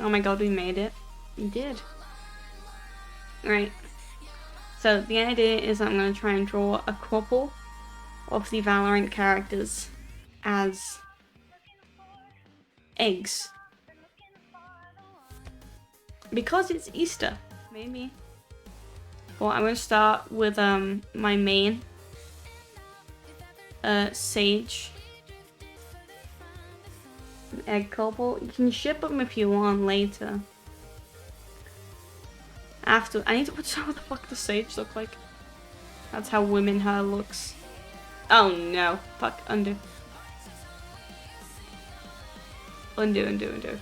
Oh my god, we made it. We did. Right. So the idea is I'm going to try and draw a couple of the Valorant characters as eggs. Because it's Easter, maybe. Well, I'm going to start with my main, Sage. An egg couple. You can ship them if you want later. After, I need to watch out what the fuck does Sage look like. That's how women hair looks. Oh no. Fuck, undo. Undo. Alright,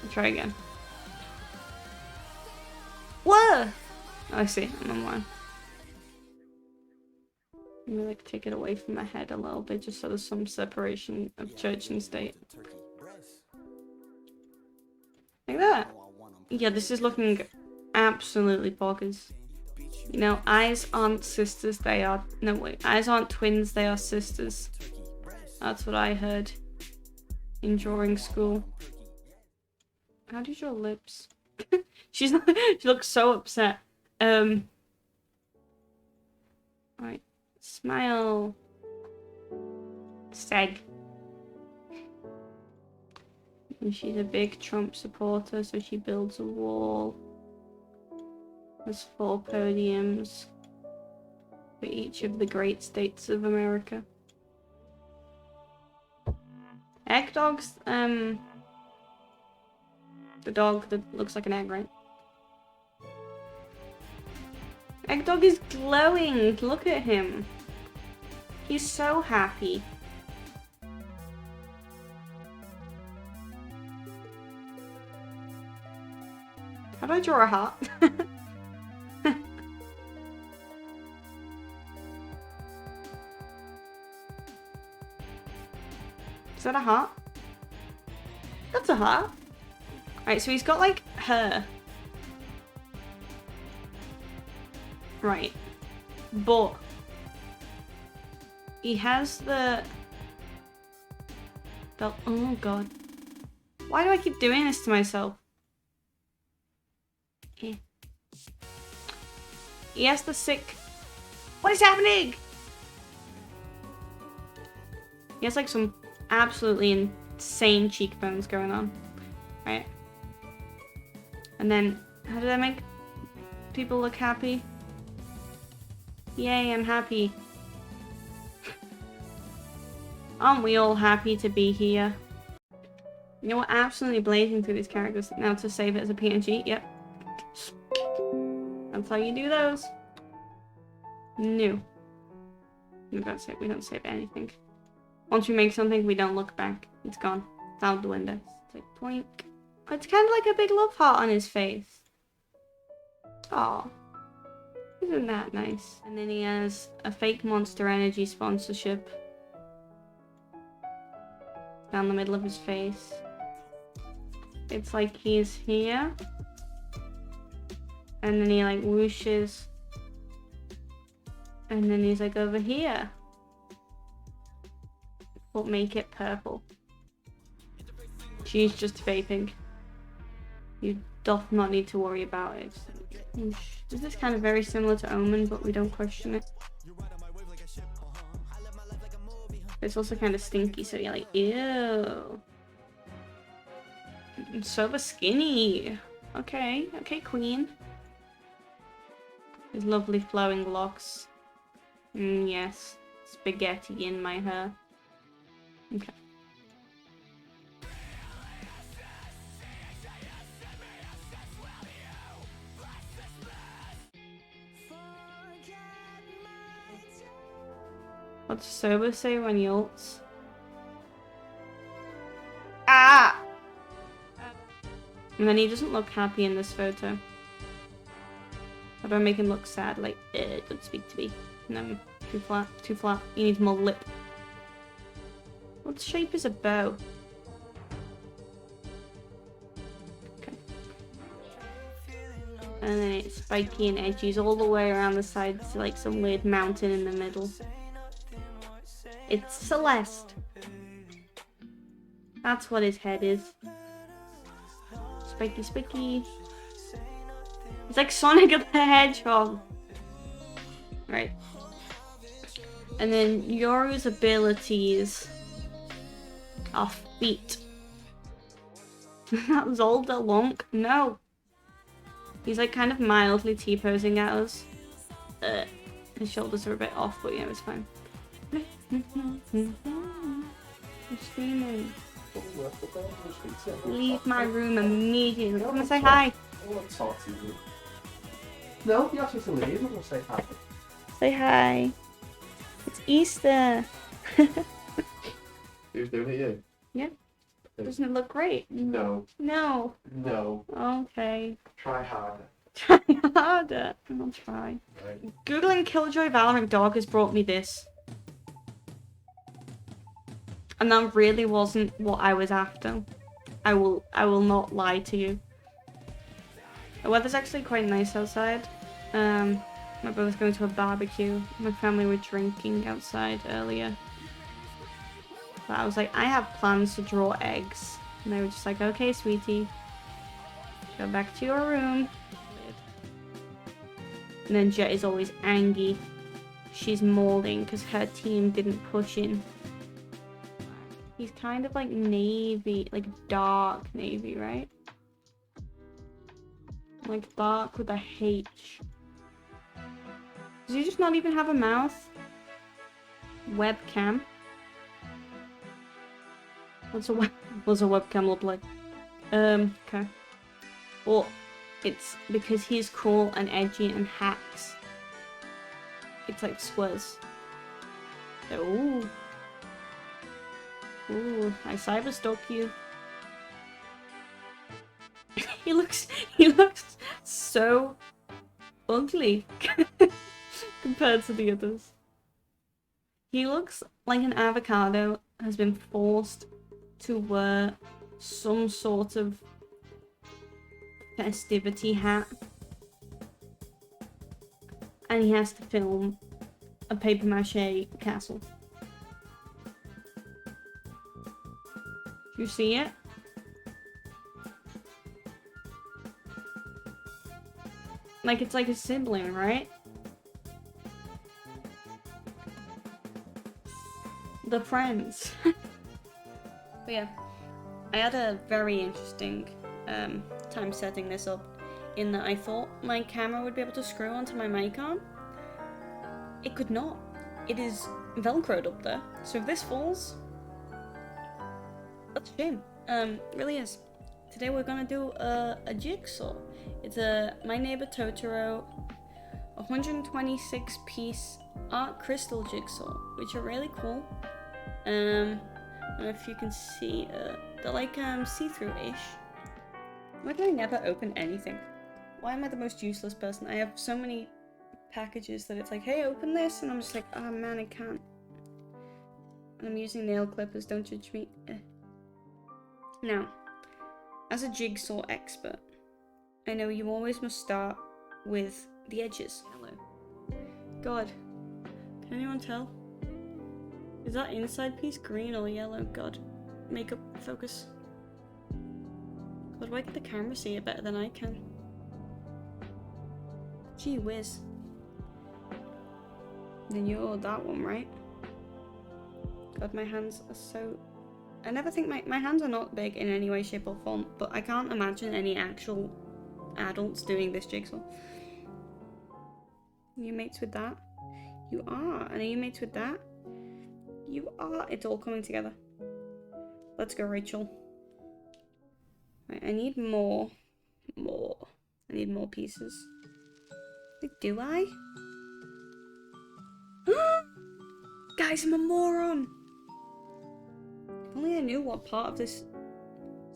I'll try again. Whoa! Oh, I see, I'm on one. Let me like take it away from my head a little bit just so there's some separation of church and state. Like that. Yeah, this is looking absolutely bonkers. You know, eyes aren't sisters, they are... No, wait. Eyes aren't twins, they are sisters. That's what I heard in drawing school. How do you draw lips? She looks so upset. Alright. Smile. Seg. And she's a big Trump supporter, so she builds a wall. There's 4 podiums for each of the great states of America. Egg dog's, the dog that looks like an egg, right? Egg dog is glowing! Look at him! He's so happy. How do I draw a heart? Is that a heart? That's a heart. Right, so he's got like hair. Right. But he has the oh god. Why do I keep doing this to myself? Here. He has the sick... What is happening? He has like some absolutely insane cheekbones going on. Right. And then, how did I make people look happy? Yay, I'm happy. Aren't we all happy to be here? You know, we're absolutely blazing through these characters. Now to save it as a PNG, yep. That's how you do those. No. We don't save anything. Once we make something, we don't look back. It's gone. It's out the window. It's like, twink. It's kind of like a big love heart on his face. Aw. Isn't that nice? And then he has a fake Monster Energy sponsorship down the middle of his face. It's like he's here. And then he like whooshes. And then he's like over here. But make it purple. She's just vaping. You doth not need to worry about it. This is kind of very similar to Omen, but we don't question it. It's also kind of stinky, so you're like, ew. So skinny. Okay, queen. His lovely flowing locks. Yes, spaghetti in my hair. Okay. What's Sober say when he ults? Ah! And then he doesn't look happy in this photo. How do I make him look sad? Like, don't speak to me. No, too flat, too flat. He needs more lip. What shape is a bow? Okay. And then it's spiky and edgy all the way around the sides to like some weird mountain in the middle. It's Celeste. That's what his head is. Spiky, spiky. It's like Sonic the Hedgehog. Right. And then Yoru's abilities are feet. That Zolda Lunk? No. He's like kind of mildly T-posing at us. His shoulders are a bit off, but yeah, it's fine. I'm screaming. Leave my room immediately. Come and say hi. I want to talk to you. No, you asked me to leave. I'm going to say hi. Say hi. It's Easter. Who's doing it, you? Yeah. Doesn't it look great? No. No. No. Okay. Try harder. Try harder. I'll try. Right. Googling Killjoy Valorant dog has brought me this. And that really wasn't what I was after. I will not lie to you. The weather's actually quite nice outside. My brother's going to a barbecue. My family were drinking outside earlier. But I was like, I have plans to draw eggs. And they were just like, okay, sweetie. Go back to your room. And then Jet is always angry. She's molding because her team didn't push in. He's kind of like navy, like dark navy, right? Like dark with a H. Does he just not even have a mouth? Webcam. What's a webcam look like? Okay. Well, it's because he's cool and edgy and hacks. It's like squares. Ooh. Ooh, I cyberstalk you. he looks so ugly compared to the others. He looks like an avocado has been forced to wear some sort of festivity hat. And he has to film a paper mache castle. You see it? Like it's like a sibling, right? The friends. But yeah, I had a very interesting time setting this up in that I thought my camera would be able to screw onto my mic arm. It could not. It is velcroed up there. So if this falls, that's a shame. Really is. Today we're gonna do a jigsaw. It's a My Neighbor Totoro 126 piece art crystal jigsaw, which are really cool. I don't know if you can see, they're like see-through-ish. Why do I never open anything? Why am I the most useless person? I have so many packages that it's like, hey, open this, and I'm just like, oh man, I can't. And I'm using nail clippers, don't judge me. Now, as a jigsaw expert, I know you always must start with the edges. Hello. God, can anyone tell? Is that inside piece green or yellow? God, makeup focus. God, why can the camera see it better than I can? Gee whiz. Then you're that one, right? God, my hands are so... I never think my hands are not big in any way, shape or form, but I can't imagine any actual adults doing this jigsaw. Are you mates with that? You are. And are you mates with that? You are. It's all coming together. Let's go, Rachel. Right, I need more. I need more pieces. Like, do I? Guys, I'm a moron! If only I knew what part of this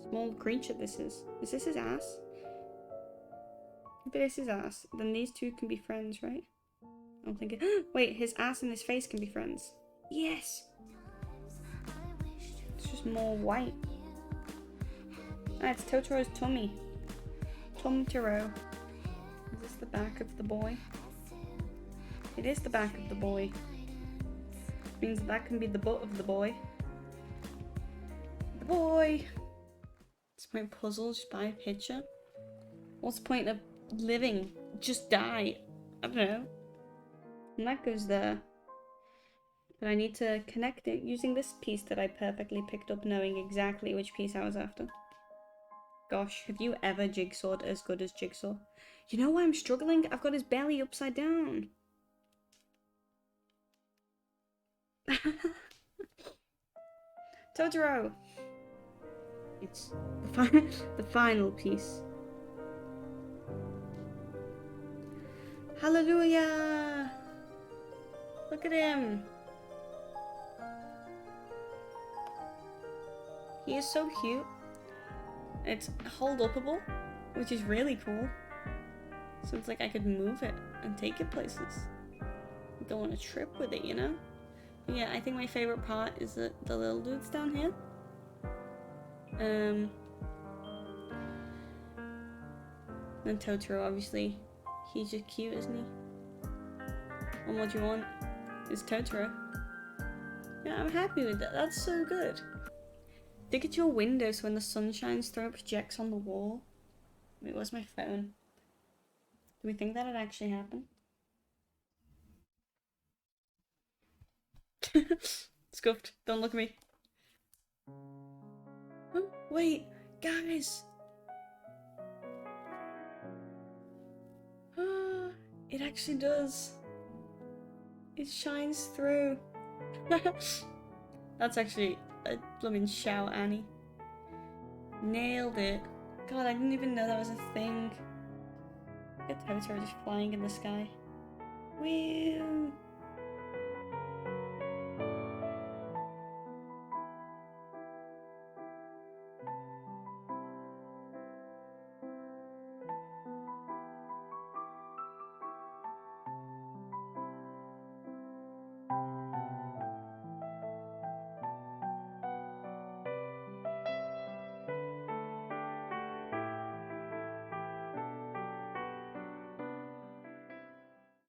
small creature this is. Is this his ass? If it is his ass, then these two can be friends, right? I'm thinking, wait, his ass and his face can be friends. Yes! It's just more white. Ah, it's Totoro's tummy. Tumtaro. Is this the back of the boy? It is the back of the boy. Which means that can be the butt of the boy. The boy! It's My puzzle, just buy a picture. What's the point of living? Just die. I don't know. And that goes there. But I need to connect it using this piece that I perfectly picked up, knowing exactly which piece I was after. Gosh, have you ever jigsawed as good as Jigsaw? You know why I'm struggling? I've got his belly upside down. Totoro! It's the final piece. Hallelujah! Look at him! He is so cute. It's hold-upable, which is really cool. So it's like I could move it and take it places. Go on a trip with it, you know? But yeah, I think my favorite part is the little dudes down here. Then Totoro, obviously. He's just cute, isn't he? And what do you want? Is Totoro. Yeah, I'm happy with that. That's so good. Dig at your window so when the sun shines through it projects on the wall. Wait, where's my phone? Do we think that would actually happen? Scuffed. Don't look at me. Oh, wait, guys. It actually does. It shines through. That's actually a blooming shout, Annie. Nailed it. God, I didn't even know that was a thing. Look at Totoro just flying in the sky. Woo!